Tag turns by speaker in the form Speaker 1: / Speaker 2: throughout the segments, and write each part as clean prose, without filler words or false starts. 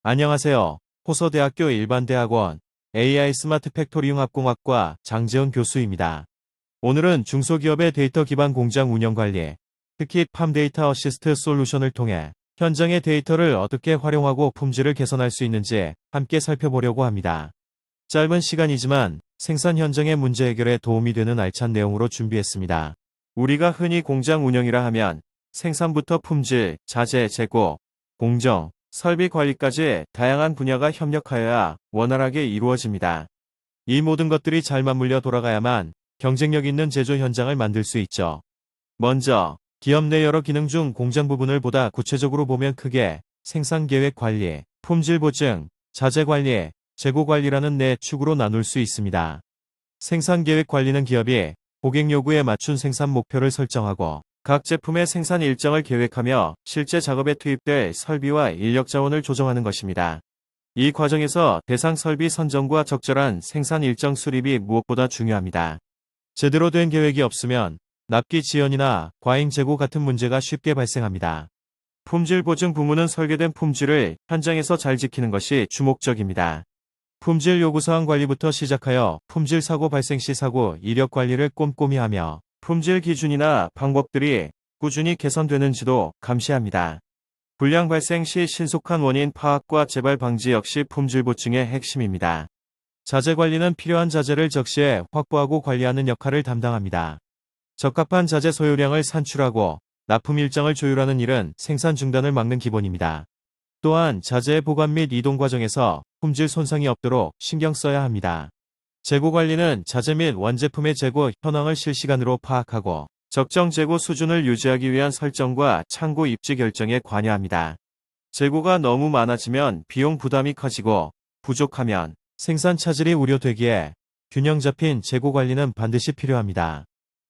Speaker 1: 안녕하세요. 호서대학교 일반대학원 AI 스마트 팩토리 융합공학과 장재훈 교수입니다. 오늘은 중소기업의 데이터 기반 공장 운영 관리, 특히 팜 데이터 어시스트 솔루션을 통해 현장의 데이터를 어떻게 활용하고 품질을 개선할 수 있는지 함께 살펴보려고 합니다. 짧은 시간이지만 생산 현장의 문제 해결에 도움이 되는 알찬 내용으로 준비했습니다. 우리가 흔히 공장 운영이라 하면 생산부터 품질, 자재, 재고, 공정, 설비 관리까지 다양한 분야가 협력하여야 원활하게 이루어집니다. 이 모든 것들이 잘 맞물려 돌아가야만 경쟁력 있는 제조 현장을 만들 수 있죠. 먼저 기업 내 여러 기능 중 공장 부분을 보다 구체적으로 보면 크게 생산계획 관리, 품질 보증, 자재 관리, 재고 관리라는 네 축으로 나눌 수 있습니다. 생산계획 관리는 기업이 고객 요구에 맞춘 생산 목표를 설정하고 각 제품의 생산 일정을 계획하며 실제 작업에 투입될 설비와 인력 자원을 조정하는 것입니다. 이 과정에서 대상 설비 선정과 적절한 생산 일정 수립이 무엇보다 중요합니다. 제대로 된 계획이 없으면 납기 지연이나 과잉 재고 같은 문제가 쉽게 발생합니다. 품질 보증 부문은 설계된 품질을 현장에서 잘 지키는 것이 주목적입니다. 품질 요구사항 관리부터 시작하여 품질 사고 발생 시 사고 이력 관리를 꼼꼼히 하며 품질 기준이나 방법들이 꾸준히 개선되는지도 감시합니다. 불량 발생 시 신속한 원인 파악과 재발 방지 역시 품질 보증의 핵심입니다. 자재 관리는 필요한 자재를 적시에 확보하고 관리하는 역할을 담당합니다. 적합한 자재 소요량을 산출하고 납품 일정을 조율하는 일은 생산 중단을 막는 기본입니다. 또한 자재의 보관 및 이동 과정에서 품질 손상이 없도록 신경 써야 합니다. 재고 관리는 자재 및 원제품의 재고 현황을 실시간으로 파악하고 적정 재고 수준을 유지하기 위한 설정과 창고 입지 결정에 관여합니다. 재고가 너무 많아지면 비용 부담이 커지고 부족하면 생산 차질이 우려되기에 균형 잡힌 재고 관리는 반드시 필요합니다.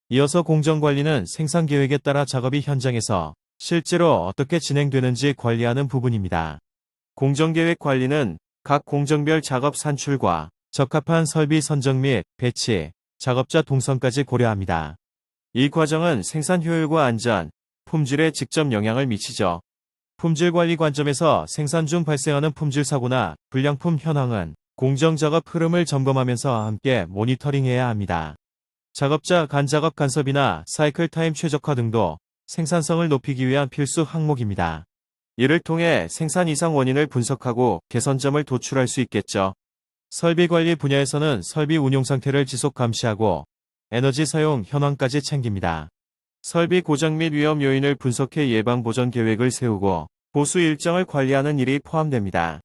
Speaker 1: 이어서 공정 관리는 생산 계획에 따라 작업이 현장에서 실제로 어떻게 진행되는지 관리하는 부분입니다. 공정계획 관리는 각 공정별 작업 산출과 적합한 설비 선정 및 배치, 작업자 동선까지 고려합니다. 이 과정은 생산 효율과 안전, 품질에 직접 영향을 미치죠. 품질 관리 관점에서 생산 중 발생하는 품질 사고나 불량품 현황은 공정 작업 흐름을 점검하면서 함께 모니터링해야 합니다. 작업자 간 작업 간섭이나 사이클 타임 최적화 등도 생산성을 높이기 위한 필수 항목입니다. 이를 통해 생산 이상 원인을 분석하고 개선점을 도출할 수 있겠죠. 설비 관리 분야에서는 설비 운용 상태를 지속 감시하고 에너지 사용 현황까지 챙깁니다. 설비 고장 및 위험 요인을 분석해 예방 보전 계획을 세우고 보수 일정을 관리하는 일이 포함됩니다.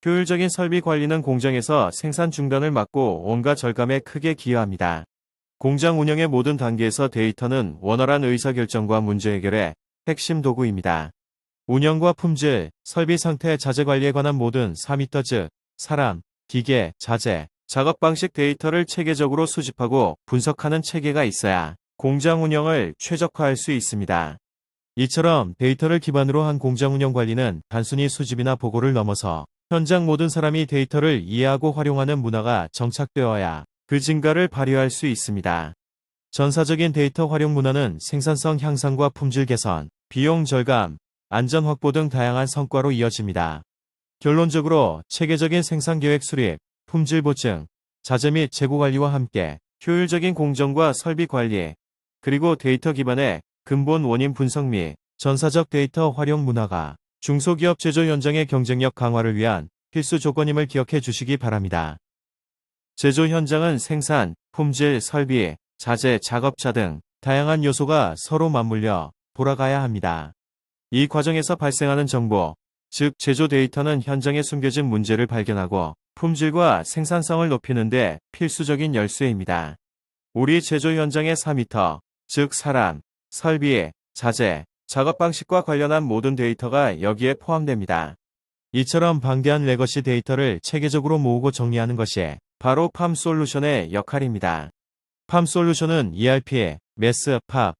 Speaker 1: 효율적인 설비 관리는 공장에서 생산 중단을 막고 원가 절감에 크게 기여합니다. 공장 운영의 모든 단계에서 데이터는 원활한 의사결정과 문제 해결의 핵심 도구입니다. 운영과 품질, 설비 상태, 자재 관리에 관한 모든 4m 즉 사람, 기계, 자재, 작업 방식 데이터를 체계적으로 수집하고 분석하는 체계가 있어야 공장 운영을 최적화할 수 있습니다. 이처럼 데이터를 기반으로 한 공장 운영 관리는 단순히 수집이나 보고를 넘어서 현장 모든 사람이 데이터를 이해하고 활용하는 문화가 정착되어야 그 진가를 발휘할 수 있습니다. 전사적인 데이터 활용 문화는 생산성 향상과 품질 개선, 비용 절감, 안전 확보 등 다양한 성과로 이어집니다. 결론적으로 체계적인 생산 계획 수립, 품질 보증, 자재 및 재고 관리와 함께 효율적인 공정과 설비 관리, 그리고 데이터 기반의 근본 원인 분석 및 전사적 데이터 활용 문화가 중소기업 제조 현장의 경쟁력 강화를 위한 필수 조건임을 기억해 주시기 바랍니다. 제조 현장은 생산, 품질, 설비, 자재, 작업자 등 다양한 요소가 서로 맞물려 돌아가야 합니다. 이 과정에서 발생하는 정보, 즉 제조 데이터는 현장에 숨겨진 문제를 발견하고 품질과 생산성을 높이는 데 필수적인 열쇠입니다. 우리 제조 현장의 4m, 즉 사람, 설비, 자재, 작업 방식과 관련한 모든 데이터가 여기에 포함됩니다. 이처럼 방대한 레거시 데이터를 체계적으로 모으고 정리하는 것이 바로 팜 솔루션의 역할입니다. 팜 솔루션은 ERP, MES, 팝,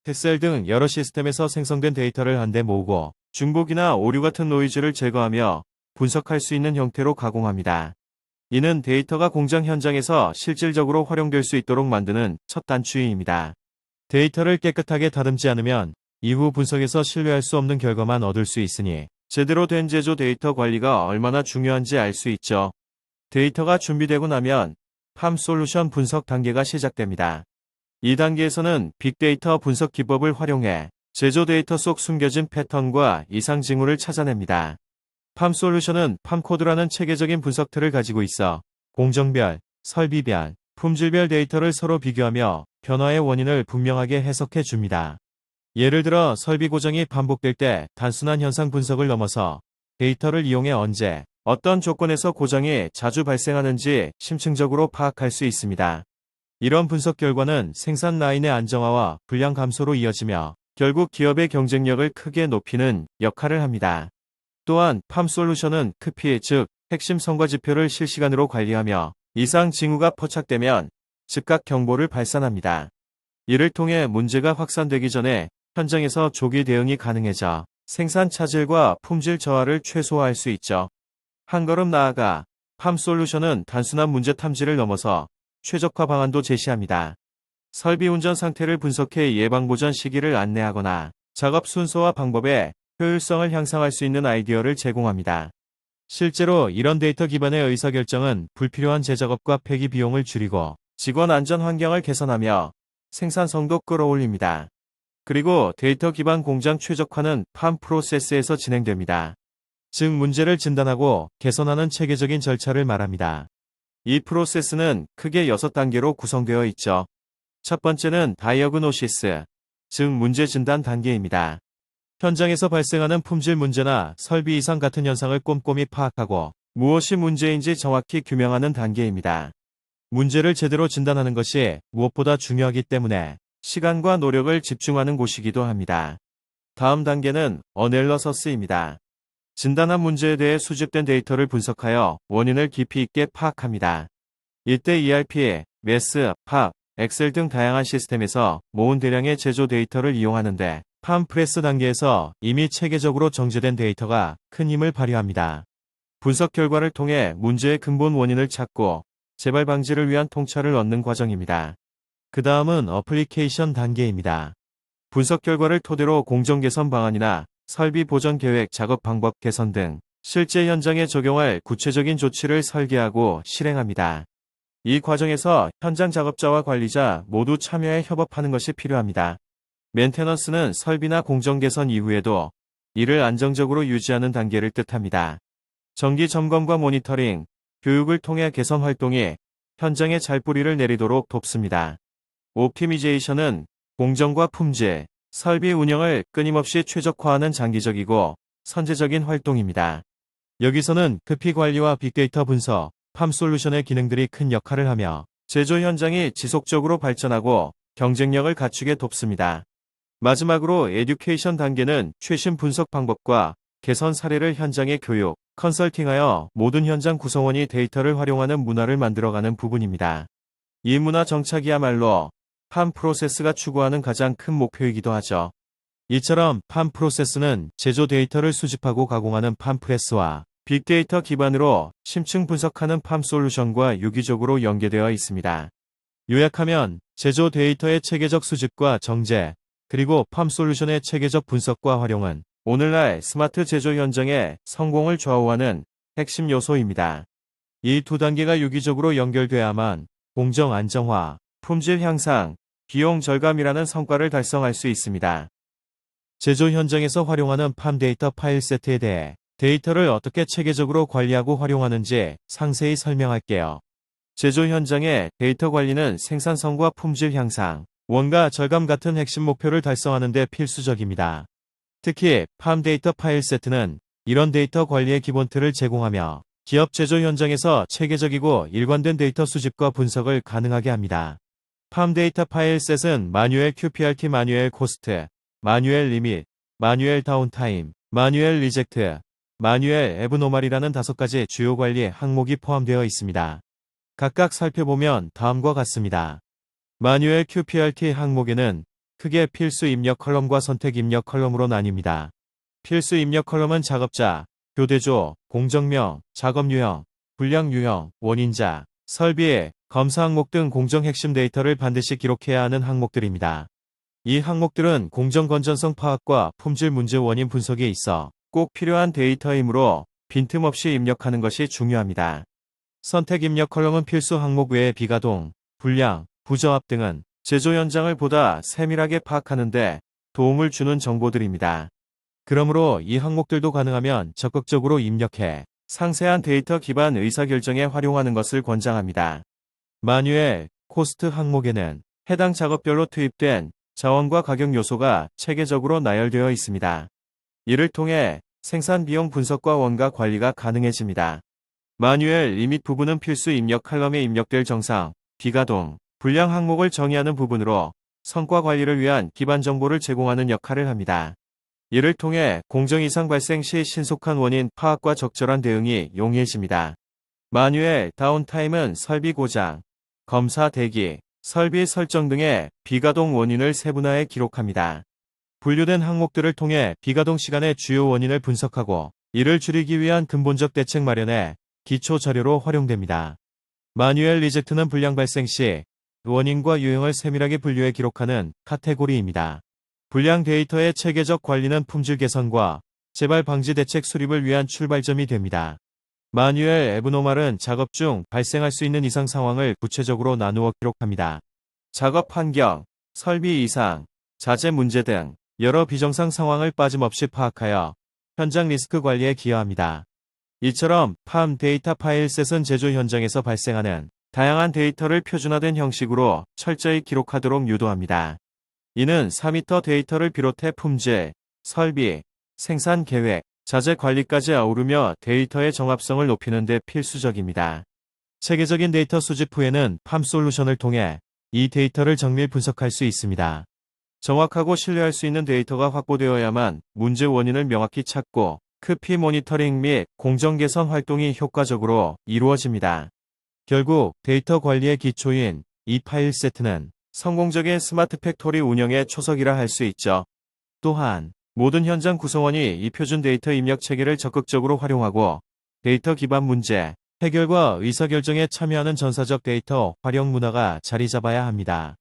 Speaker 1: 엑셀 등 여러 시스템에서 생성된 데이터를 한데 모으고 중복이나 오류 같은 노이즈를 제거하며 분석할 수 있는 형태로 가공합니다. 이는 데이터가 공장 현장에서 실질적으로 활용될 수 있도록 만드는 첫 단추입니다. 데이터를 깨끗하게 다듬지 않으면 이후 분석에서 신뢰할 수 없는 결과만 얻을 수 있으니 제대로 된 제조 데이터 관리가 얼마나 중요한지 알 수 있죠. 데이터가 준비되고 나면 팜 솔루션 분석 단계가 시작됩니다. 이 단계에서는 빅데이터 분석 기법을 활용해 제조 데이터 속 숨겨진 패턴과 이상 징후를 찾아냅니다. 팜 솔루션은 팜코드라는 체계적인 분석 틀을 가지고 있어 공정별, 설비별, 품질별 데이터를 서로 비교하며 변화의 원인을 분명하게 해석해 줍니다. 예를 들어 설비 고정이 반복될 때 단순한 현상 분석을 넘어서 데이터를 이용해 언제, 어떤 조건에서 고정이 자주 발생하는지 심층적으로 파악할 수 있습니다. 이런 분석 결과는 생산 라인의 안정화와 불량 감소로 이어지며 결국 기업의 경쟁력을 크게 높이는 역할을 합니다. 또한 팜 솔루션은 KPI 즉 핵심 성과 지표를 실시간으로 관리하며 이상 징후가 포착되면 즉각 경보를 발산합니다. 이를 통해 문제가 확산되기 전에 현장에서 조기 대응이 가능해져 생산 차질과 품질 저하를 최소화할 수 있죠. 한 걸음 나아가 팜 솔루션은 단순한 문제 탐지를 넘어서 최적화 방안도 제시합니다. 설비 운전 상태를 분석해 예방보전 시기를 안내하거나 작업 순서와 방법에 효율성을 향상할 수 있는 아이디어를 제공합니다. 실제로 이런 데이터 기반의 의사결정은 불필요한 재작업과 폐기 비용을 줄이고 직원 안전 환경을 개선하며 생산성도 끌어올립니다. 그리고 데이터 기반 공장 최적화는 팜 프로세스에서 진행됩니다. 즉 문제를 진단하고 개선하는 체계적인 절차를 말합니다. 이 프로세스는 크게 6단계로 구성되어 있죠. 첫 번째는 다이어그노시스, 즉 문제 진단 단계입니다. 현장에서 발생하는 품질 문제나 설비 이상 같은 현상을 꼼꼼히 파악하고 무엇이 문제인지 정확히 규명하는 단계입니다. 문제를 제대로 진단하는 것이 무엇보다 중요하기 때문에 시간과 노력을 집중하는 곳이기도 합니다. 다음 단계는 어널러서스입니다. 진단한 문제에 대해 수집된 데이터를 분석하여 원인을 깊이 있게 파악합니다. 이때 ERP, MES, 팝, 엑셀 등 다양한 시스템에서 모은 대량의 제조 데이터를 이용하는데 팜 프레스 단계에서 이미 체계적으로 정제된 데이터가 큰 힘을 발휘합니다. 분석 결과를 통해 문제의 근본 원인을 찾고 재발 방지를 위한 통찰을 얻는 과정입니다. 그 다음은 어플리케이션 단계입니다. 분석 결과를 토대로 공정 개선 방안이나 설비 보전 계획, 작업 방법 개선 등 실제 현장에 적용할 구체적인 조치를 설계하고 실행합니다. 이 과정에서 현장 작업자와 관리자 모두 참여해 협업하는 것이 필요합니다. 멘테넌스는 설비나 공정 개선 이후에도 이를 안정적으로 유지하는 단계를 뜻합니다. 정기 점검과 모니터링, 교육을 통해 개선 활동이 현장에 잘 뿌리를 내리도록 돕습니다. 옵티미제이션은 공정과 품질, 설비 운영을 끊임없이 최적화하는 장기적이고 선제적인 활동입니다. 여기서는 KPI 관리와 빅데이터 분석, 팜 솔루션의 기능들이 큰 역할을 하며 제조 현장이 지속적으로 발전하고 경쟁력을 갖추게 돕습니다. 마지막으로 에듀케이션 단계는 최신 분석 방법과 개선 사례를 현장에 교육, 컨설팅하여 모든 현장 구성원이 데이터를 활용하는 문화를 만들어가는 부분입니다. 이 문화 정착이야말로 팜 프로세스가 추구하는 가장 큰 목표이기도 하죠. 이처럼 팜 프로세스는 제조 데이터를 수집하고 가공하는 팜 프레스와 빅데이터 기반으로 심층 분석하는 팜 솔루션과 유기적으로 연계되어 있습니다. 요약하면 제조 데이터의 체계적 수집과 정제, 그리고 팜 솔루션의 체계적 분석과 활용은 오늘날 스마트 제조 현장의 성공을 좌우하는 핵심 요소입니다. 이 두 단계가 유기적으로 연결돼야만 공정 안정화, 품질 향상, 비용 절감이라는 성과를 달성할 수 있습니다. 제조 현장에서 활용하는 팜 데이터 파일 세트에 대해 데이터를 어떻게 체계적으로 관리하고 활용하는지 상세히 설명할게요. 제조 현장의 데이터 관리는 생산성과 품질 향상, 원가 절감 같은 핵심 목표를 달성하는 데 필수적입니다. 특히 팜 데이터 파일 세트는 이런 데이터 관리의 기본 틀을 제공하며 기업 제조 현장에서 체계적이고 일관된 데이터 수집과 분석을 가능하게 합니다. 팜 데이터 파일 셋은 마뉴얼 QPRT, 마뉴얼 코스트, 마뉴얼 리밋, 마뉴얼 다운타임, 마뉴얼 리젝트, 마뉴얼 애브노말이라는 5가지 주요 관리 항목이 포함되어 있습니다. 각각 살펴보면 다음과 같습니다. 마뉴얼 QPRT 항목에는 크게 필수 입력 컬럼과 선택 입력 컬럼으로 나뉩니다. 필수 입력 컬럼은 작업자, 교대조, 공정명, 작업 유형, 불량 유형, 원인자, 설비, 검사 항목 등 공정 핵심 데이터를 반드시 기록해야 하는 항목들입니다. 이 항목들은 공정 건전성 파악과 품질 문제 원인 분석에 있어 꼭 필요한 데이터이므로 빈틈없이 입력하는 것이 중요합니다. 선택 입력 컬럼은 필수 항목 외에 비가동, 불량, 부저압 등은 제조 현장을 보다 세밀하게 파악하는 데 도움을 주는 정보들입니다. 그러므로 이 항목들도 가능하면 적극적으로 입력해 상세한 데이터 기반 의사결정에 활용하는 것을 권장합니다. 마뉴얼, 코스트 항목에는 해당 작업별로 투입된 자원과 가격 요소가 체계적으로 나열되어 있습니다. 이를 통해 생산 비용 분석과 원가 관리가 가능해집니다. 마뉴얼 리밋 부분은 필수 입력 칼럼에 입력될 정상, 비가동, 불량 항목을 정의하는 부분으로 성과 관리를 위한 기반 정보를 제공하는 역할을 합니다. 이를 통해 공정 이상 발생 시 신속한 원인 파악과 적절한 대응이 용이해집니다. 마뉴얼 다운타임은 설비 고장, 검사 대기, 설비 설정 등의 비가동 원인을 세분화해 기록합니다. 분류된 항목들을 통해 비가동 시간의 주요 원인을 분석하고 이를 줄이기 위한 근본적 대책 마련에 기초 자료로 활용됩니다. 마뉴얼 리젝트는 불량 발생 시 원인과 유형을 세밀하게 분류해 기록하는 카테고리입니다. 불량 데이터의 체계적 관리는 품질 개선과 재발 방지 대책 수립을 위한 출발점이 됩니다. 마뉴얼 애브노멀은 작업 중 발생할 수 있는 이상 상황을 구체적으로 나누어 기록합니다. 작업 환경, 설비 이상, 자재 문제 등 여러 비정상 상황을 빠짐없이 파악하여 현장 리스크 관리에 기여합니다. 이처럼 팜 데이터 파일셋은 제조 현장에서 발생하는 다양한 데이터를 표준화된 형식으로 철저히 기록하도록 유도합니다. 이는 4미터 데이터를 비롯해 품질, 설비, 생산 계획, 자재 관리까지 아우르며 데이터의 정합성을 높이는 데 필수적입니다. 체계적인 데이터 수집 후에는 팜 솔루션을 통해 이 데이터를 정밀 분석할 수 있습니다. 정확하고 신뢰할 수 있는 데이터가 확보되어야만 문제 원인을 명확히 찾고 크피 모니터링 및 공정 개선 활동이 효과적으로 이루어집니다. 결국 데이터 관리의 기초인 이 파일 세트는 성공적인 스마트 팩토리 운영의 초석이라 할 수 있죠. 또한 모든 현장 구성원이 이 표준 데이터 입력 체계를 적극적으로 활용하고 데이터 기반 문제 해결과 의사결정에 참여하는 전사적 데이터 활용 문화가 자리 잡아야 합니다.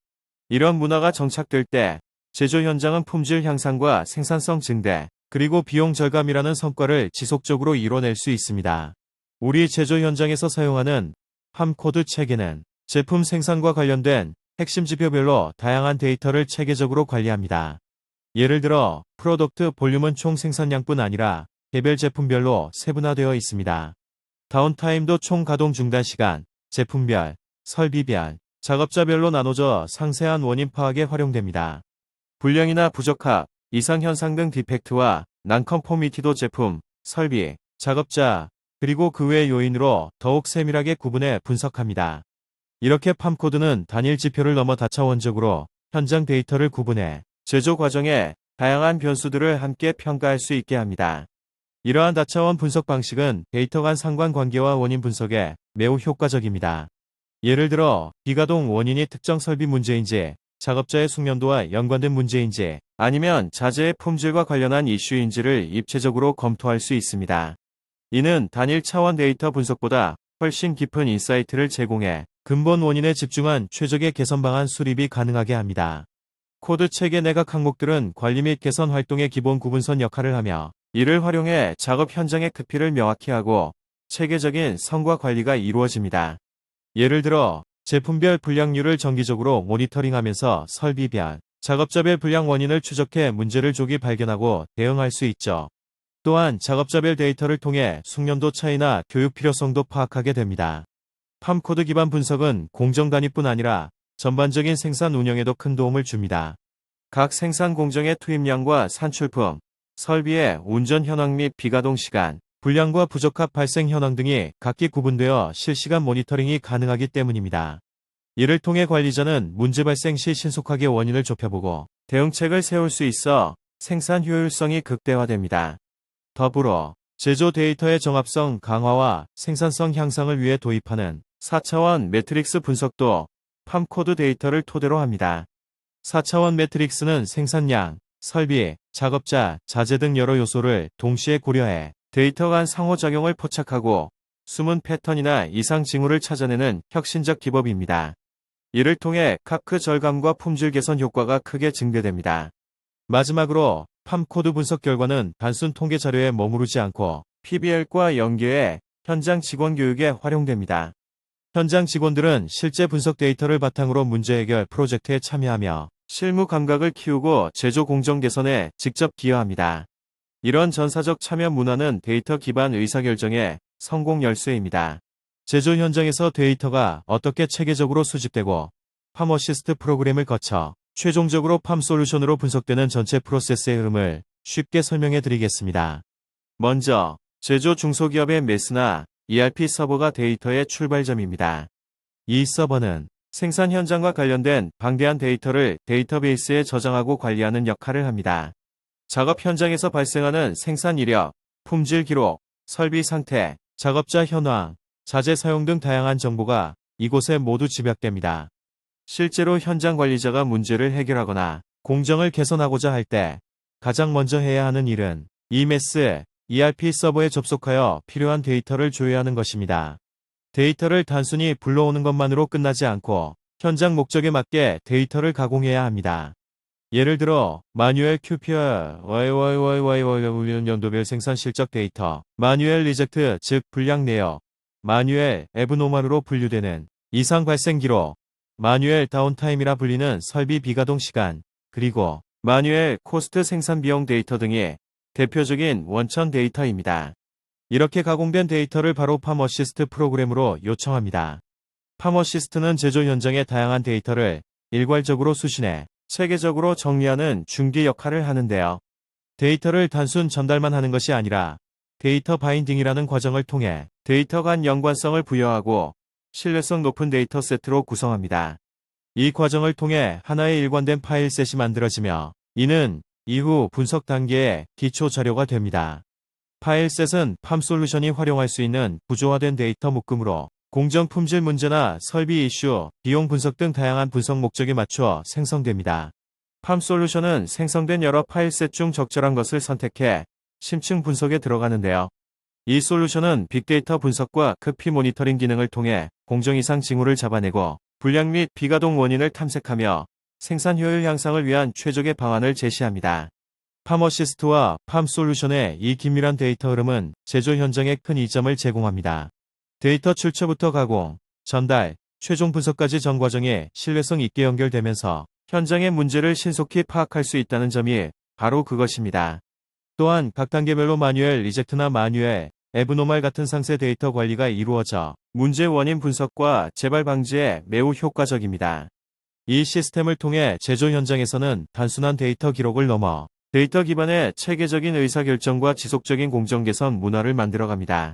Speaker 1: 이런 문화가 정착될 때 제조 현장은 품질 향상과 생산성 증대, 그리고 비용 절감이라는 성과를 지속적으로 이뤄낼 수 있습니다. 우리 제조 현장에서 사용하는 팜 코드 체계는 제품 생산과 관련된 핵심 지표별로 다양한 데이터를 체계적으로 관리합니다. 예를 들어 프로덕트 볼륨은 총 생산량뿐 아니라 개별 제품별로 세분화되어 있습니다. 다운타임도 총 가동 중단 시간, 제품별, 설비별, 작업자별로 나눠져 상세한 원인 파악에 활용됩니다. 불량이나 부적합, 이상 현상 등 디펙트와 난컨포미티도 제품, 설비, 작업자, 그리고 그 외 요인으로 더욱 세밀하게 구분해 분석합니다. 이렇게 팜 코드는 단일 지표를 넘어 다차원적으로 현장 데이터를 구분해 제조 과정의 다양한 변수들을 함께 평가할 수 있게 합니다. 이러한 다차원 분석 방식은 데이터 간 상관관계와 원인 분석에 매우 효과적입니다. 예를 들어 비가동 원인이 특정 설비 문제인지, 작업자의 숙련도와 연관된 문제인지, 아니면 자재의 품질과 관련한 이슈인지를 입체적으로 검토할 수 있습니다. 이는 단일 차원 데이터 분석보다 훨씬 깊은 인사이트를 제공해 근본 원인에 집중한 최적의 개선 방안 수립이 가능하게 합니다. 코드 체계 내각 항목들은 관리 및 개선 활동의 기본 구분선 역할을 하며 이를 활용해 작업 현장의 크피를 명확히 하고 체계적인 성과 관리가 이루어집니다. 예를 들어 제품별 불량률을 정기적으로 모니터링하면서 설비별, 작업자별 불량 원인을 추적해 문제를 조기 발견하고 대응할 수 있죠. 또한 작업자별 데이터를 통해 숙련도 차이나 교육 필요성도 파악하게 됩니다. 팜 코드 기반 분석은 공정 단위뿐 아니라 전반적인 생산 운영에도 큰 도움을 줍니다. 각 생산 공정의 투입량과 산출품, 설비의 운전 현황 및 비가동 시간, 불량과 부적합 발생 현황 등이 각기 구분되어 실시간 모니터링이 가능하기 때문입니다. 이를 통해 관리자는 문제 발생 시 신속하게 원인을 좁혀보고 대응책을 세울 수 있어 생산 효율성이 극대화됩니다. 더불어 제조 데이터의 정합성 강화와 생산성 향상을 위해 도입하는 4차원 매트릭스 분석도 팜 코드 데이터를 토대로 합니다. 4차원 매트릭스는 생산량, 설비, 작업자, 자재 등 여러 요소를 동시에 고려해 데이터 간 상호작용을 포착하고 숨은 패턴이나 이상 징후를 찾아내는 혁신적 기법입니다. 이를 통해 카크 절감과 품질 개선 효과가 크게 증대됩니다. 마지막으로 팜 코드 분석 결과는 단순 통계 자료에 머무르지 않고 PBL과 연계해 현장 직원 교육에 활용됩니다. 현장 직원들은 실제 분석 데이터를 바탕으로 문제 해결 프로젝트에 참여하며 실무 감각을 키우고 제조 공정 개선에 직접 기여합니다. 이런 전사적 참여 문화는 데이터 기반 의사결정의 성공 열쇠입니다. 제조 현장에서 데이터가 어떻게 체계적으로 수집되고 팜 어시스트 프로그램을 거쳐 최종적으로 팜 솔루션으로 분석되는 전체 프로세스의 흐름을 쉽게 설명해 드리겠습니다. 먼저 제조 중소기업의 메스나 ERP 서버가 데이터의 출발점입니다. 이 서버는 생산 현장과 관련된 방대한 데이터를 데이터베이스에 저장하고 관리하는 역할을 합니다. 작업 현장에서 발생하는 생산 이력, 품질 기록, 설비 상태, 작업자 현황, 자재 사용 등 다양한 정보가 이곳에 모두 집약됩니다. 실제로 현장 관리자가 문제를 해결하거나 공정을 개선하고자 할 때 가장 먼저 해야 하는 일은 이 메스, ERP 서버에 접속하여 필요한 데이터를 조회하는 것입니다. 데이터를 단순히 불러오는 것만으로 끝나지 않고 현장 목적에 맞게 데이터를 가공해야 합니다. 예를 들어 마뉴얼 QPR, 연도별 생산 실적 데이터, 마뉴얼 리젝트 즉 불량 내역, 마뉴얼 애브노멀로 분류되는 이상 발생 기록, 마뉴얼 다운타임이라 불리는 설비 비가동 시간, 그리고 마뉴얼 코스트 생산 비용 데이터 등이 대표적인 원천 데이터입니다. 이렇게 가공된 데이터를 바로 팜 어시스트 프로그램으로 요청합니다. 팜 어시스트는 제조 현장의 다양한 데이터를 일괄적으로 수신해 체계적으로 정리하는 중개 역할을 하는데요. 데이터를 단순 전달만 하는 것이 아니라 데이터 바인딩이라는 과정을 통해 데이터 간 연관성을 부여하고 신뢰성 높은 데이터 세트로 구성합니다. 이 과정을 통해 하나의 일관된 파일셋이 만들어지며 이는 이후 분석 단계의 기초 자료가 됩니다. 파일셋은 팜 솔루션이 활용할 수 있는 구조화된 데이터 묶음으로 공정 품질 문제나 설비 이슈, 비용 분석 등 다양한 분석 목적에 맞춰 생성됩니다. 팜 솔루션은 생성된 여러 파일셋 중 적절한 것을 선택해 심층 분석에 들어가는데요. 이 솔루션은 빅데이터 분석과 크피 모니터링 기능을 통해 공정 이상 징후를 잡아내고 불량 및 비가동 원인을 탐색하며 생산 효율 향상을 위한 최적의 방안을 제시합니다. 팜 어시스트와 팜 솔루션의 이 긴밀한 데이터 흐름은 제조 현장에 큰 이점을 제공합니다. 데이터 출처부터 가공, 전달, 최종 분석까지 전 과정에 신뢰성 있게 연결되면서 현장의 문제를 신속히 파악할 수 있다는 점이 바로 그것입니다. 또한 각 단계별로 마뉴얼 리젝트나 마뉴얼, 애브노멀 같은 상세 데이터 관리가 이루어져 문제 원인 분석과 재발 방지에 매우 효과적입니다. 이 시스템을 통해 제조 현장에서는 단순한 데이터 기록을 넘어 데이터 기반의 체계적인 의사결정과 지속적인 공정 개선 문화를 만들어갑니다.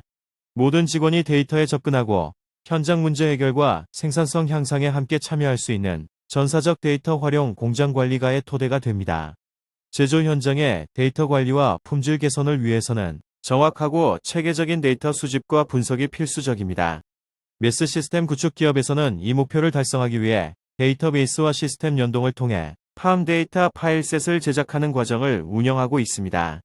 Speaker 1: 모든 직원이 데이터에 접근하고 현장 문제 해결과 생산성 향상에 함께 참여할 수 있는 전사적 데이터 활용 공장 관리가의 토대가 됩니다. 제조 현장의 데이터 관리와 품질 개선을 위해서는 정확하고 체계적인 데이터 수집과 분석이 필수적입니다. 메스 시스템 구축 기업에서는 이 목표를 달성하기 위해 데이터베이스와 시스템 연동을 통해 팜 데이터 파일셋을 제작하는 과정을 운영하고 있습니다.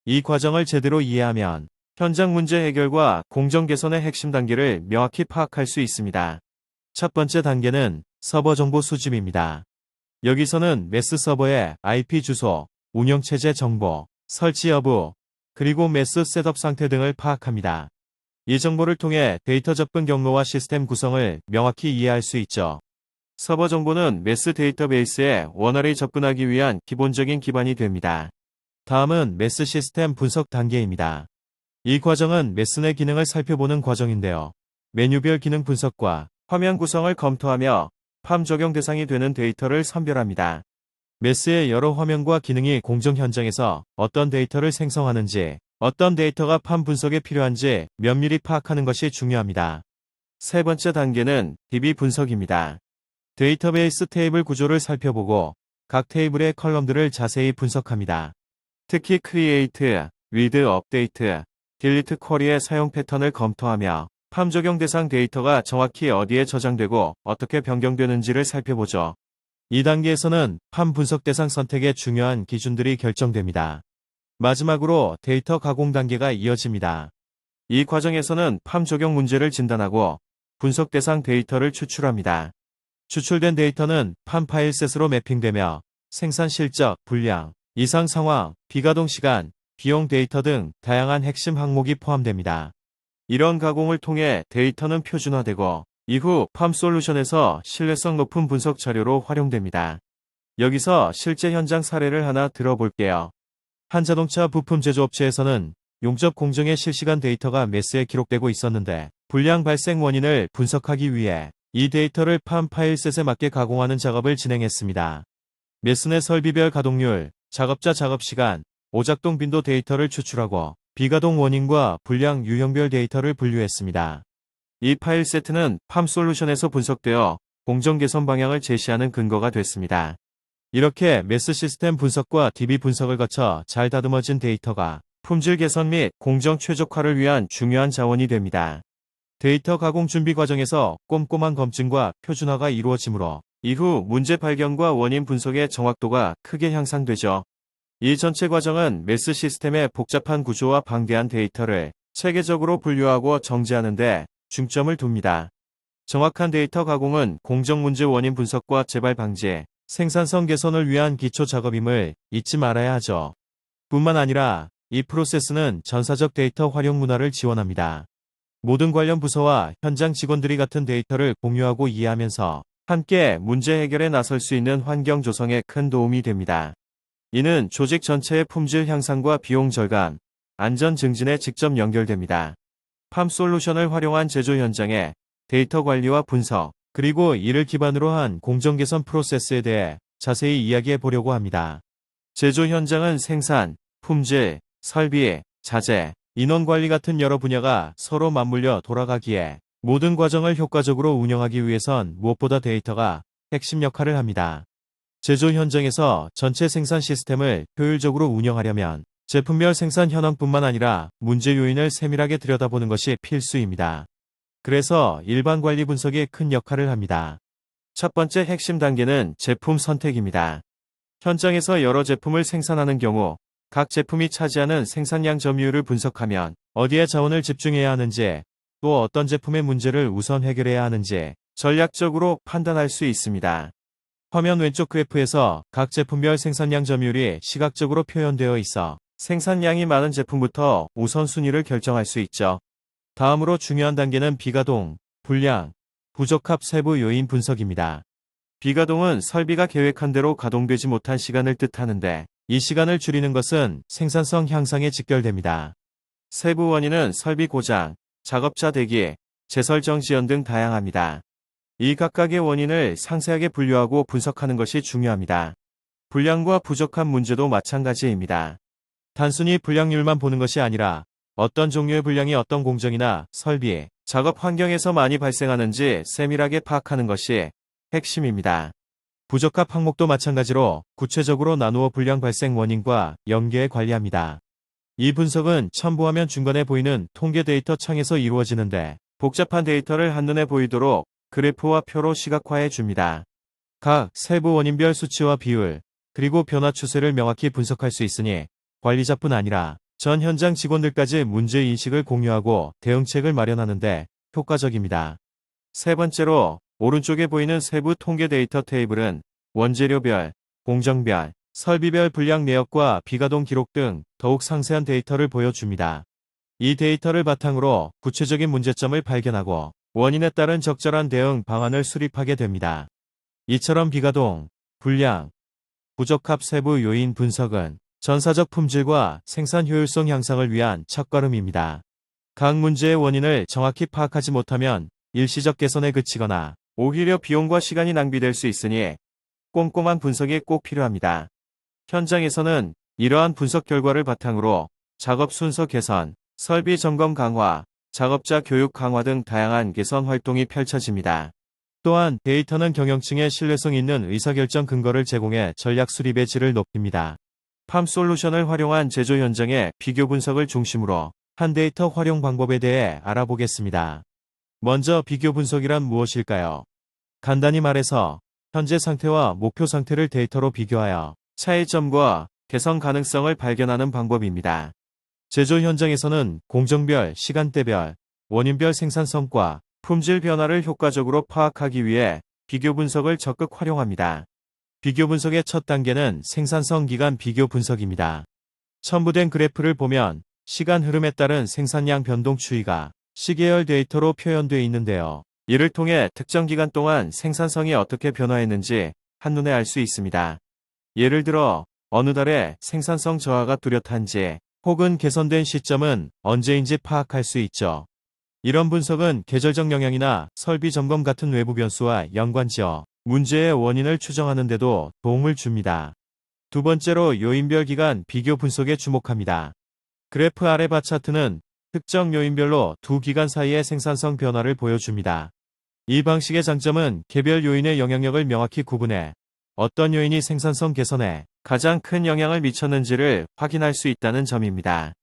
Speaker 1: 이 과정을 제대로 이해하면 현장 문제 해결과 공정 개선의 핵심 단계를 명확히 파악할 수 있습니다. 첫 번째 단계는 서버 정보 수집입니다. 여기서는 메스 서버의 IP 주소, 운영체제 정보, 설치 여부, 그리고 메스 셋업 상태 등을 파악합니다. 이 정보를 통해 데이터 접근 경로와 시스템 구성을 명확히 이해할 수 있죠. 서버 정보는 메스 데이터베이스에 원활히 접근하기 위한 기본적인 기반이 됩니다. 다음은 메스 시스템 분석 단계입니다. 이 과정은 메스 내 기능을 살펴보는 과정인데요. 메뉴별 기능 분석과 화면 구성을 검토하며 팜 적용 대상이 되는 데이터를 선별합니다. 메스의 여러 화면과 기능이 공정 현장에서 어떤 데이터를 생성하는지, 어떤 데이터가 팜 분석에 필요한지 면밀히 파악하는 것이 중요합니다. 세 번째 단계는 DB 분석입니다. 데이터베이스 테이블 구조를 살펴보고 각 테이블의 컬럼들을 자세히 분석합니다. 특히 크리에이트, 리드, 업데이트, 딜리트 쿼리의 사용 패턴을 검토하며 팜 적용 대상 데이터가 정확히 어디에 저장되고 어떻게 변경되는지를 살펴보죠. 이 단계에서는 팜 분석 대상 선택의 중요한 기준들이 결정됩니다. 마지막으로 데이터 가공 단계가 이어집니다. 이 과정에서는 팜 적용 문제를 진단하고 분석 대상 데이터를 추출합니다. 추출된 데이터는 팜 파일셋으로 매핑되며 생산 실적, 분량, 이상 상황, 비가동 시간, 비용 데이터 등 다양한 핵심 항목이 포함됩니다. 이런 가공을 통해 데이터는 표준화되고 이후 팜솔루션에서 신뢰성 높은 분석 자료로 활용됩니다. 여기서 실제 현장 사례를 하나 들어볼게요. 한 자동차 부품 제조업체에서는 용접 공정의 실시간 데이터가 메스에 기록되고 있었는데 불량 발생 원인을 분석하기 위해 이 데이터를 팜 파일셋에 맞게 가공하는 작업을 진행했습니다. 메스 내 설비별 가동률, 작업자 작업시간, 오작동 빈도 데이터를 추출하고 비가동 원인과 불량 유형별 데이터를 분류했습니다. 이 파일 세트는 팜솔루션에서 분석되어 공정 개선 방향을 제시하는 근거가 됐습니다. 이렇게 메스 시스템 분석과 DB 분석을 거쳐 잘 다듬어진 데이터가 품질 개선 및 공정 최적화를 위한 중요한 자원이 됩니다. 데이터 가공 준비 과정에서 꼼꼼한 검증과 표준화가 이루어지므로 이후 문제 발견과 원인 분석의 정확도가 크게 향상되죠. 이 전체 과정은 메스 시스템의 복잡한 구조와 방대한 데이터를 체계적으로 분류하고 정제하는 데 중점을 둡니다. 정확한 데이터 가공은 공정 문제 원인 분석과 재발 방지, 생산성 개선을 위한 기초 작업임을 잊지 말아야 하죠. 뿐만 아니라 이 프로세스는 전사적 데이터 활용 문화를 지원합니다. 모든 관련 부서와 현장 직원들이 같은 데이터를 공유하고 이해하면서 함께 문제 해결에 나설 수 있는 환경 조성에 큰 도움이 됩니다. 이는 조직 전체의 품질 향상과 비용 절감, 안전 증진에 직접 연결됩니다. 팜솔루션을 활용한 제조 현장의 데이터 관리와 분석, 그리고 이를 기반으로 한 공정 개선 프로세스에 대해 자세히 이야기해 보려고 합니다. 제조 현장은 생산, 품질, 설비, 자재, 인원 관리 같은 여러 분야가 서로 맞물려 돌아가기에 모든 과정을 효과적으로 운영하기 위해선 무엇보다 데이터가 핵심 역할을 합니다. 제조 현장에서 전체 생산 시스템을 효율적으로 운영하려면 제품별 생산 현황뿐만 아니라 문제 요인을 세밀하게 들여다보는 것이 필수입니다. 그래서 일반 관리 분석이 큰 역할을 합니다. 첫 번째 핵심 단계는 제품 선택입니다. 현장에서 여러 제품을 생산하는 경우 각 제품이 차지하는 생산량 점유율을 분석하면 어디에 자원을 집중해야 하는지, 또 어떤 제품의 문제를 우선 해결해야 하는지 전략적으로 판단할 수 있습니다. 화면 왼쪽 그래프에서 각 제품별 생산량 점유율이 시각적으로 표현되어 있어 생산량이 많은 제품부터 우선순위를 결정할 수 있죠. 다음으로 중요한 단계는 비가동, 불량, 부적합 세부 요인 분석입니다. 비가동은 설비가 계획한 대로 가동되지 못한 시간을 뜻하는데 이 시간을 줄이는 것은 생산성 향상에 직결됩니다. 세부 원인은 설비 고장, 작업자 대기, 제설정 지연 등 다양합니다. 이 각각의 원인을 상세하게 분류하고 분석하는 것이 중요합니다. 불량과 부족한 문제도 마찬가지입니다. 단순히 불량률만 보는 것이 아니라 어떤 종류의 불량이 어떤 공정이나 설비, 작업 환경에서 많이 발생하는지 세밀하게 파악하는 것이 핵심입니다. 부적합 항목도 마찬가지로 구체적으로 나누어 불량 발생 원인과 연계해 관리합니다. 이 분석은 첨부화면 중간에 보이는 통계 데이터 창에서 이루어지는데 복잡한 데이터를 한눈에 보이도록 그래프와 표로 시각화해 줍니다. 각 세부 원인별 수치와 비율, 그리고 변화 추세를 명확히 분석할 수 있으니 관리자뿐 아니라 전 현장 직원들까지 문제 인식을 공유하고 대응책을 마련하는데 효과적입니다. 세 번째로 오른쪽에 보이는 세부 통계 데이터 테이블은 원재료별, 공정별, 설비별 불량 내역과 비가동 기록 등 더욱 상세한 데이터를 보여줍니다. 이 데이터를 바탕으로 구체적인 문제점을 발견하고 원인에 따른 적절한 대응 방안을 수립하게 됩니다. 이처럼 비가동, 불량, 부적합 세부 요인 분석은 전사적 품질과 생산 효율성 향상을 위한 첫걸음입니다. 각 문제의 원인을 정확히 파악하지 못하면 일시적 개선에 그치거나 오히려 비용과 시간이 낭비될 수 있으니 꼼꼼한 분석이 꼭 필요합니다. 현장에서는 이러한 분석 결과를 바탕으로 작업 순서 개선, 설비 점검 강화, 작업자 교육 강화 등 다양한 개선 활동이 펼쳐집니다. 또한 데이터는 경영층의 신뢰성 있는 의사결정 근거를 제공해 전략 수립의 질을 높입니다. 팜솔루션을 활용한 제조 현장의 비교 분석을 중심으로 한 데이터 활용 방법에 대해 알아보겠습니다. 먼저 비교 분석이란 무엇일까요? 간단히 말해서 현재 상태와 목표 상태를 데이터로 비교하여 차이점과 개선 가능성을 발견하는 방법입니다. 제조 현장에서는 공정별, 시간대별, 원인별 생산 성과, 품질 변화를 효과적으로 파악하기 위해 비교 분석을 적극 활용합니다. 비교 분석의 첫 단계는 생산성 기간 비교 분석입니다. 첨부된 그래프를 보면 시간 흐름에 따른 생산량 변동 추이가 시계열 데이터로 표현되어 있는데요. 이를 통해 특정 기간 동안 생산성이 어떻게 변화했는지 한눈에 알 수 있습니다. 예를 들어 어느 달에 생산성 저하가 뚜렷한지 혹은 개선된 시점은 언제인지 파악할 수 있죠. 이런 분석은 계절적 영향이나 설비 점검 같은 외부 변수와 연관지어 문제의 원인을 추정하는 데도 도움을 줍니다. 두 번째로 요인별 기간 비교 분석에 주목합니다. 그래프 아래 바 차트는 특정 요인별로 두 기간 사이의 생산성 변화를 보여줍니다. 이 방식의 장점은 개별 요인의 영향력을 명확히 구분해 어떤 요인이 생산성 개선에 가장 큰 영향을 미쳤는지를 확인할 수 있다는 점입니다.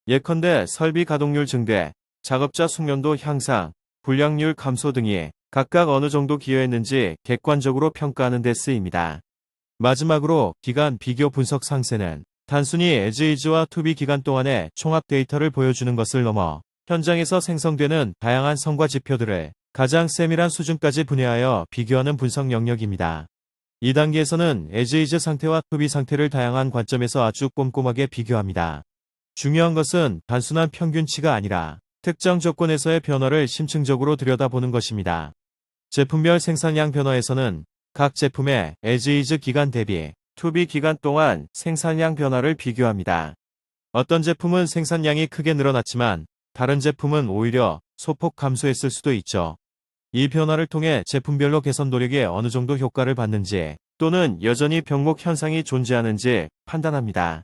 Speaker 1: 예컨대 설비 가동률 증대, 작업자 숙련도 향상, 불량률 감소 등이 각각 어느 정도 기여했는지 객관적으로 평가하는 데 쓰입니다. 마지막으로 기간 비교 분석 상세는 단순히 as-is와 to-be 기간 동안의 총합 데이터를 보여주는 것을 넘어 현장에서 생성되는 다양한 성과 지표들을 가장 세밀한 수준까지 분해하여 비교하는 분석 영역입니다. 이 단계에서는 as-is 상태와 to-be 상태를 다양한 관점에서 아주 꼼꼼하게 비교합니다. 중요한 것은 단순한 평균치가 아니라 특정 조건에서의 변화를 심층적으로 들여다보는 것입니다. 제품별 생산량 변화에서는 각 제품의 as-is 기간 대비 to-be 기간 동안 생산량 변화를 비교합니다. 어떤 제품은 생산량이 크게 늘어났지만 다른 제품은 오히려 소폭 감소했을 수도 있죠. 이 변화를 통해 제품별로 개선 노력이 어느 정도 효과를 받는지 또는 여전히 병목 현상이 존재하는지 판단합니다.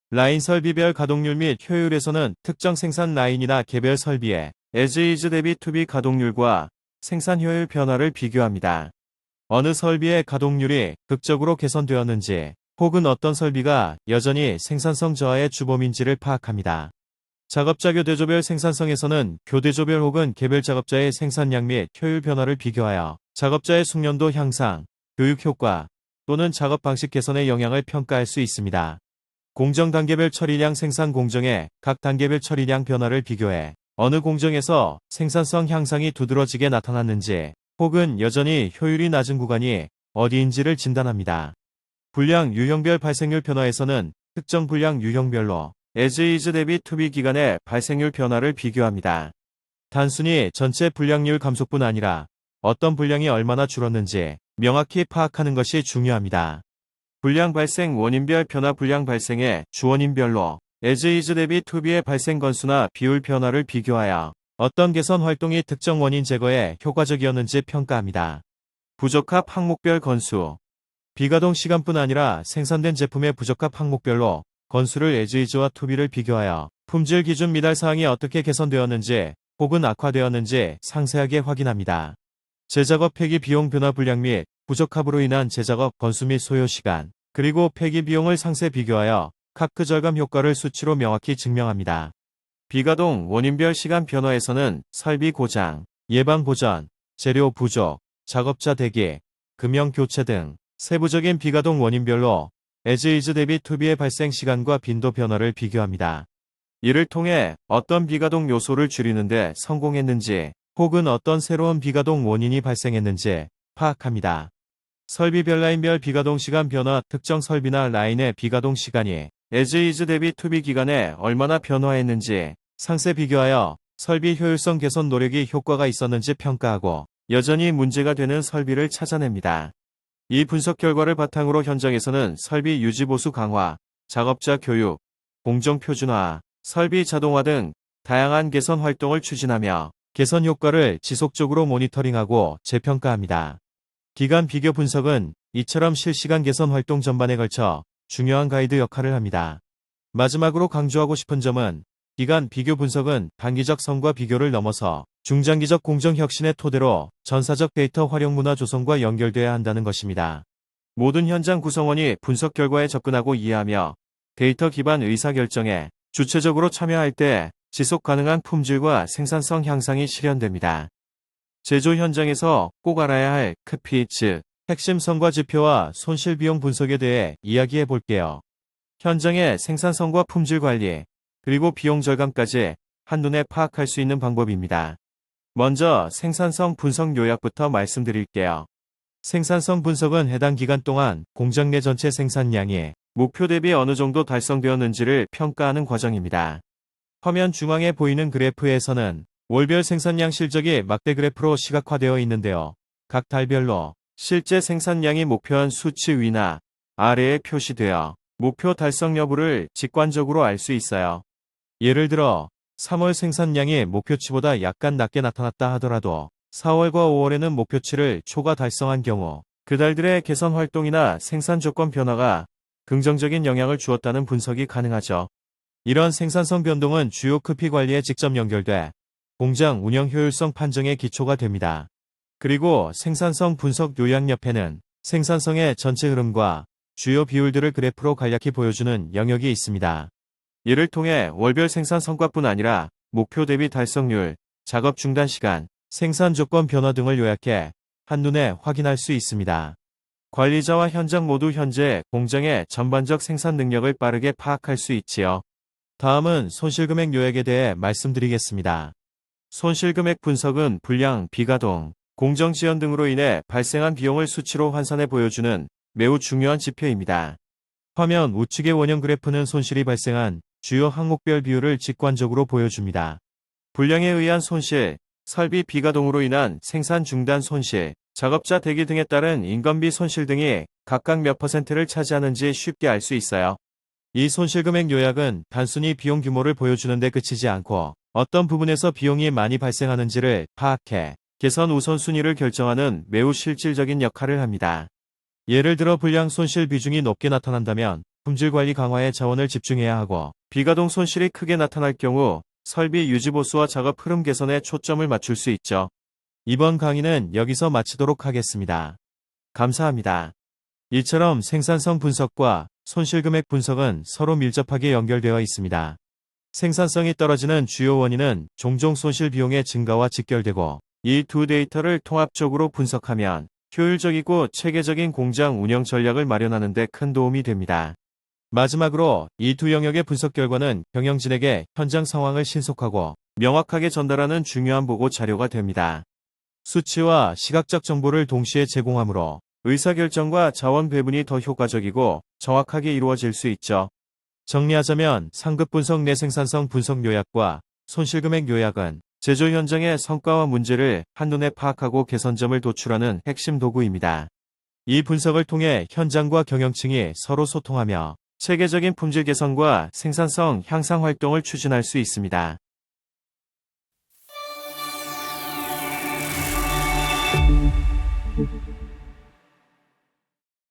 Speaker 1: 라인 설비별 가동률 및 효율에서는 특정 생산 라인이나 개별 설비의 as-is 대비 to-be 가동률과 생산 효율 변화를 비교합니다. 어느 설비의 가동률이 극적으로 개선되었는지 혹은 어떤 설비가 여전히 생산성 저하의 주범인지를 파악합니다. 작업자 교대조별 생산성에서는 교대조별 혹은 개별 작업자의 생산량 및 효율 변화를 비교하여 작업자의 숙련도 향상, 교육 효과 또는 작업 방식 개선의 영향을 평가할 수 있습니다. 공정 단계별 처리량 생산 공정의 각 단계별 처리량 변화를 비교해 어느 공정에서 생산성 향상이 두드러지게 나타났는지 혹은 여전히 효율이 낮은 구간이 어디인지를 진단합니다. 불량 유형별 발생률 변화에서는 특정 불량 유형별로 as-is 대비 to-be 기간의 발생률 변화를 비교합니다. 단순히 전체 불량률 감소뿐 아니라 어떤 불량이 얼마나 줄었는지 명확히 파악하는 것이 중요합니다. 불량 발생 원인별 변화 불량 발생의 주원인별로 as-is 대비 to-be의 발생 건수나 비율 변화를 비교하여 어떤 개선 활동이 특정 원인 제거에 효과적이었는지 평가합니다. 부적합 항목별 건수 비가동 시간뿐 아니라 생산된 제품의 부적합 항목별로 건수를 as-is와 to-be를 비교하여 품질 기준 미달 사항이 어떻게 개선되었는지 혹은 악화되었는지 상세하게 확인합니다. 제작업 폐기 비용 변화 불량 및 부적합으로 인한 제작업 건수 및 소요 시간, 그리고 폐기 비용을 상세 비교하여 카크 절감 효과를 수치로 명확히 증명합니다. 비가동 원인별 시간 변화에서는 설비 고장, 예방 보전, 재료 부족, 작업자 대기, 금형 교체 등 세부적인 비가동 원인별로 as-is 대비 to-be의 발생 시간과 빈도 변화를 비교합니다. 이를 통해 어떤 비가동 요소를 줄이는 데 성공했는지 혹은 어떤 새로운 비가동 원인이 발생했는지 파악합니다. 설비별 라인별 비가동 시간 변화 특정 설비나 라인의 비가동 시간이 as-is 대비 to-be 기간에 얼마나 변화했는지 상세 비교하여 설비 효율성 개선 노력이 효과가 있었는지 평가하고 여전히 문제가 되는 설비를 찾아냅니다. 이 분석 결과를 바탕으로 현장에서는 설비 유지 보수 강화, 작업자 교육, 공정 표준화, 설비 자동화 등 다양한 개선 활동을 추진하며 개선 효과를 지속적으로 모니터링하고 재평가합니다. 기간 비교 분석은 이처럼 실시간 개선 활동 전반에 걸쳐 중요한 가이드 역할을 합니다. 마지막으로 강조하고 싶은 점은 기간 비교 분석은 단기적 성과 비교를 넘어서 중장기적 공정 혁신의 토대로 전사적 데이터 활용 문화 조성과 연결돼야 한다는 것입니다. 모든 현장 구성원이 분석 결과에 접근하고 이해하며 데이터 기반 의사결정에 주체적으로 참여할 때 지속 가능한 품질과 생산성 향상이 실현됩니다. 제조 현장에서 꼭 알아야 할 KPI, 핵심 성과 지표와 손실 비용 분석에 대해 이야기해 볼게요. 현장의 생산성과 품질 관리, 그리고 비용 절감까지 한눈에 파악할 수 있는 방법입니다. 먼저 생산성 분석 요약부터 말씀드릴게요. 생산성 분석은 해당 기간 동안 공장 내 전체 생산량이 목표 대비 어느 정도 달성되었는지를 평가하는 과정입니다. 화면 중앙에 보이는 그래프에서는 월별 생산량 실적이 막대 그래프로 시각화되어 있는데요. 각 달별로 실제 생산량이 목표한 수치 위나 아래에 표시되어 목표 달성 여부를 직관적으로 알 수 있어요. 예를 들어 3월 생산량이 목표치보다 약간 낮게 나타났다 하더라도 4월과 5월에는 목표치를 초과 달성한 경우 그 달들의 개선 활동이나 생산 조건 변화가 긍정적인 영향을 주었다는 분석이 가능하죠. 이런 생산성 변동은 주요 크피 관리에 직접 연결돼 공장 운영 효율성 판정의 기초가 됩니다. 그리고 생산성 분석 요약 옆에는 생산성의 전체 흐름과 주요 비율들을 그래프로 간략히 보여주는 영역이 있습니다. 이를 통해 월별 생산 성과뿐 아니라 목표 대비 달성률, 작업 중단 시간, 생산 조건 변화 등을 요약해 한눈에 확인할 수 있습니다. 관리자와 현장 모두 현재 공장의 전반적 생산 능력을 빠르게 파악할 수 있지요. 다음은 손실금액 요약에 대해 말씀드리겠습니다. 손실금액 분석은 불량, 비가동, 공정 지연 등으로 인해 발생한 비용을 수치로 환산해 보여주는 매우 중요한 지표입니다. 화면 우측의 원형 그래프는 손실이 발생한 주요 항목별 비율을 직관적으로 보여줍니다. 불량에 의한 손실, 설비 비가동으로 인한 생산 중단 손실, 작업자 대기 등에 따른 인건비 손실 등이 각각 몇 %를 차지하는지 쉽게 알 수 있어요. 이 손실금액 요약은 단순히 비용 규모를 보여주는 데 그치지 않고 어떤 부분에서 비용이 많이 발생하는지를 파악해 개선 우선순위를 결정하는 매우 실질적인 역할을 합니다. 예를 들어 불량 손실 비중이 높게 나타난다면 품질 관리 강화에 자원을 집중해야 하고 비가동 손실이 크게 나타날 경우 설비 유지 보수와 작업 흐름 개선에 초점을 맞출 수 있죠. 이번 강의는 여기서 마치도록 하겠습니다. 감사합니다. 이처럼 생산성 분석과 손실금액 분석은 서로 밀접하게 연결되어 있습니다. 생산성이 떨어지는 주요 원인은 종종 손실 비용의 증가와 직결되고 이 두 데이터를 통합적으로 분석하면 효율적이고 체계적인 공장 운영 전략을 마련하는 데 큰 도움이 됩니다. 마지막으로 이 두 영역의 분석 결과는 경영진에게 현장 상황을 신속하고 명확하게 전달하는 중요한 보고 자료가 됩니다. 수치와 시각적 정보를 동시에 제공하므로 의사결정과 자원 배분이 더 효과적이고 정확하게 이루어질 수 있죠. 정리하자면 상급 분석 내 생산성 분석 요약과 손실금액 요약은 제조 현장의 성과와 문제를 한눈에 파악하고 개선점을 도출하는 핵심 도구입니다. 이 분석을 통해 현장과 경영층이 서로 소통하며 체계적인 품질 개선과 생산성 향상 활동을 추진할 수 있습니다.